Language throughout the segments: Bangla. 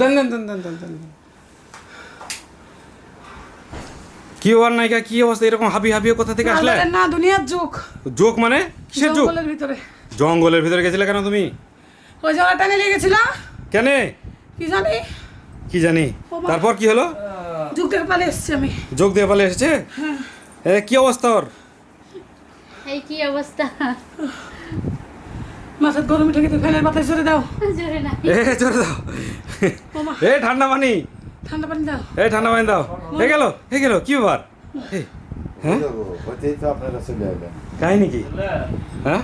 দেন দেন দেন দেন দেন দেন। কি ওর নায়িকা, কি অবস্থা? এরকম হাবি হাবিয়ে কোথা থেকে আসলে? আরে না, দুনিয়ার যুগ। যোগ মানে কিসের যোগ? জঙ্গলের ভিতরে। জঙ্গলের ভিতরে গেছিলে কেন তুমি? ওই জায়গাটা নিয়ে গেছিল। কেন? কি জানি। কি জানি। তারপর কি হলো? যুগ থেকে পালিয়ে এসেছি আমি। যোগ দিয়ে পালিয়ে এসেছে? কি অবস্থা ওর? এই কি অবস্থা? মাথার গরম উঠে গেছে, ফ্যানের বাতাস জোরে দাও। জোরে না। জোরে দাও। ওমা। ঠান্ডা পানি। ঠান্ডা পানি দাও। ঠান্ডা পানি দাও। হয়ে গেল কি ব্যাপার? হ্যাঁ হতেই তো আপনারা চলে আসবেন। কাহিনী কি? হ্যাঁ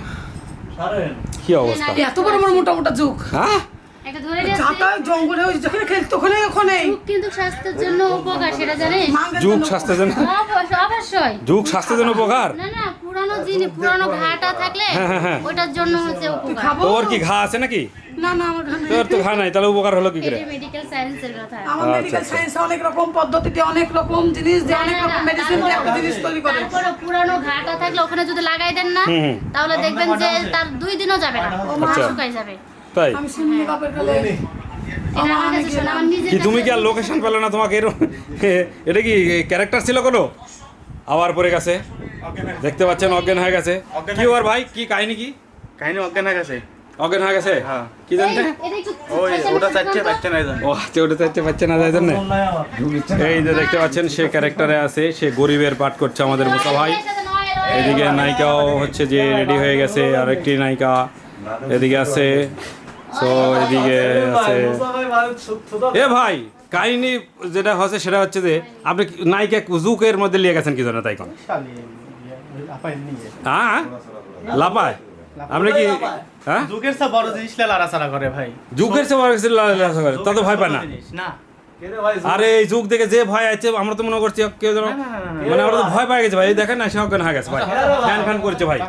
কি অবস্থা? এত বড় বড় মোটা মোটা যুগ। হ্যাঁ একটা ধরে যাচ্ছে। ঢাকা জঙ্গলে ওই যেখানে খেলতো ওখানে যুগ কিন্তু স্বাস্থ্যের জন্য উপকার, সেটা জানিস? যুগ স্বাস্থ্যের জন্য, অবশ্যই। যুগ স্বাস্থ্যের জন্য উপকার। না পুরানো জিনিস, পুরানো ঘাটা থাকলে হ্যাঁ। ওটার জন্য হচ্ছে উপকার। খাবো? তোর কি ঘা আছে নাকি? না আমার ঘানে। তোর তো ঘা নাই, তাহলে উপকার হলো কি করে? এটা মেডিকেল সায়েন্সের কথা। আমার মেডিকেল সায়েন্সে অনেক রকম পদ্ধতিতে অনেক রকম জিনিস দিয়ে অনেক রকম মেডিসিন দিয়ে একটা জিনিস তৈরি করে। তারপরে পুরানো ঘাটা থাকলে ওখানে যদি লাগাই দেন না, তাহলে দেখবেন যে তার 2 দিনও যাবে না, আচ্ছা। শুকাই যাবে। তাই আমি শুনি বাপের কালে। এটা আমার কাছে শোনা, আমার নিজের কি তুমি কাছে কি আর লোকেশন পেলে না তোমাকে? এটা কি ক্যারেক্টার ছিল কোনো? আবার পড়ে গেছে, দেখতে পাচ্ছেন অজ্ঞান হয়ে গেছে। কি ওর ভাই, কি কাহিনী? কি কাহিনী অজ্ঞান হয়ে গেছে। অজ্ঞান হয়ে গেছে? হ্যাঁ। কি জানতে? এটা একটু ওই ওটা চাচ্ছে বাচ্চা নাই জানো। ও আচ্ছা, ওটা চাইতে পারছে না, তাই জন্য। এই যে দেখতে পাচ্ছেন সে ক্যারেক্টারে আছে, সে গরিবের পাঠ করছে আমাদের মুসা ভাই। এদিকে নায়িকাও হচ্ছে যে রেডি হয়ে গেছে, আর একটি নায়িকা এদিকে আছে। তো এদিকে আছে এ ভাই, কাহিনী যেটা হচ্ছে সেটা হচ্ছে যে আপনি নায়িকা জুকের মধ্যে নিয়ে গেছেন কি জন্য? তাই কোন হ্যাঁ লাপায় আপনি কি? হ্যাঁ যুগের সব বড় জিনিস লাড়াচাড়া করে ভাই। যুগের সে বড় কিছু করে তা তো ভয় পায় না। না আরে এই যুগ দেখে যে ভয় আছে, আমরা তো মনে করছি কেউ যেন মানে আমরা তো ভয় পাই গেছে ভাই। এই দেখেন না, সে অজ্ঞান হয়ে গেছে ভাই, ফ্যান করছে ভাই।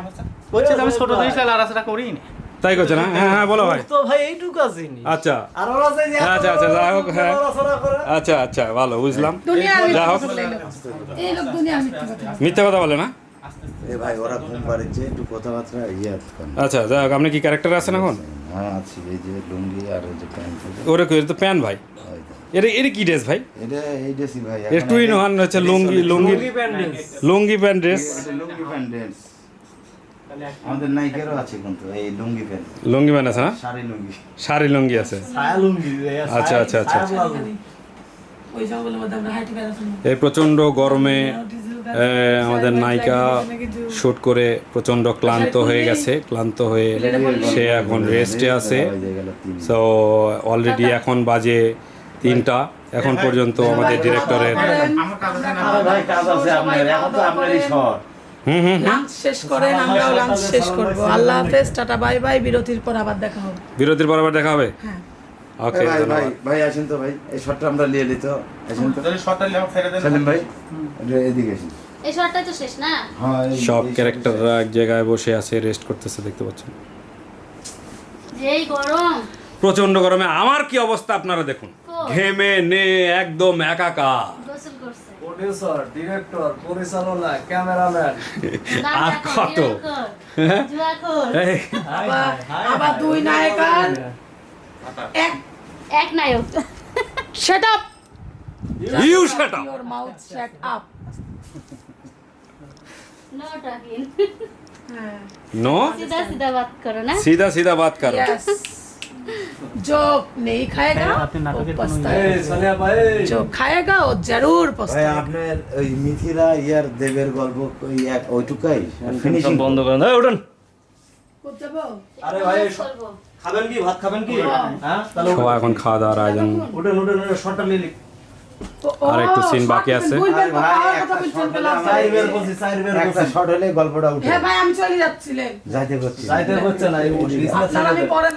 বলছে আমি ছোট জিনিস লাড়াচাড়া করি না। তাই করছে না? হ্যাঁ বলো ভাই। তো ভাই এইটুকু জিনিস আচ্ছা আর ওরা যে আচ্ছা যাই হোক। হ্যাঁ আচ্ছা ভালো, বুঝলাম। যাই হোক, এই লোক দুনিয়ার মিথ্যা কথা। মিথ্যা কথা বলে না। এ ভাই ওরা ঘুম পাড়েছে, একটু কথাবার্তা করেন। আচ্ছা যাই হোক, আপনি কি ক্যারেক্টারে আছেন এখন? হ্যাঁ আছি, এই যে লুঙ্গি আর এই যে প্যান্ট। ওরে এটা তো প্যান ভাই। এটা কি ড্রেস ভাই? এই ড্রেসই ভাই। এটা টুইন ওয়ান হচ্ছে লুঙ্গি প্যান্ট ড্রেস। লুঙ্গি প্যান্ট ড্রেস আমাদের নায়িকারও আছে কিন্তু এই লুঙ্গি প্যান্ট। লুঙ্গি প্যান্ট আছে না? শাড়ি লুঙ্গি আছে। ছায়া লুঙ্গি আচ্ছা। ওই জঙ্গলের মধ্যে আমরা হাঁটি বেড়াতাম। এই প্রচণ্ড গরমে আমাদের নায়িকা শুট করে প্রচণ্ড ক্লান্ত হয়ে গেছে। ক্লান্ত হয়ে সে এখন রেস্টে আছে। সো অলরেডি এখন বাজে 3টা। এখন পর্যন্ত আমাদের ডিরেক্টরের ভাই কাজ আছে আপনার, এখন তো আপনারই শহর। লাঞ্চ শেষ করেন, আমরাও লাঞ্চ শেষ করব। আল্লাহ হাফেজ, টাটা বাই বাই। বিরতির পর আবার দেখা হবে। বিরতির পর আবার দেখা হবে। হ্যাঁ ওকে ভাই আসেন তো ভাই, এই শটটা আমরা নিয়ে নিত। আসেন তো যদি শর্টটা লেও ফেলে দেন সালিম ভাই, এদিকে আসেন। এই শর্টটা তো শেষ না। হ্যাঁ সব ক্যারেক্টাররা এক জায়গায় বসে আছে, রেস্ট করতেছে, দেখতে পাচ্ছেন। যেই গরম, প্রচন্ড গরমে আমার কি অবস্থা আপনারা দেখুন, ঘেমে নে একদম একাকার। গোসল করছে। প্রোডিউসার, ডিরেক্টর, পরিচালনা, ক্যামেরাম্যান। আর কত? জুয়াখোর। এই, আবার দুই নায়িকার এক নায়ক। Shut up, you shut up. Your mouth shut up. No talking. No, सीधा बात करो ना। सीधा बात करो। यस, जो नहीं खाएगा আপনি वो নাটকের पछताएगा। এই সোনিয়া ভাই, जो खाएगा वो जरूर ভাই पछताएगा। আপনার ওই মিথিলা ইয়ার দেবের গল্প ওই এক ওইটুকাই ফিনিশিং বন্ধ করেন, উঠুন। আরে ভাই বলবো। খাবেন কি, ভাত খাবেন কি? হ্যাঁ তাহলে সবাই এখন খাওয়া দাওয়ার আয়োজন। উঠেন শর্টটা নিয়ে লিখ। আর একটু scene বাকি আছে। আরে ভাই একটা শট হলে চাইবের বলছি, চাইবের একটা বলছি। শট হলে গল্পটা উঠে হ্যাঁ ভাই, আমি চলে যাচ্ছিলেন। যাইতে করছি যাইতে হচ্ছে না, এই বিজনেস আপনার আমি পরে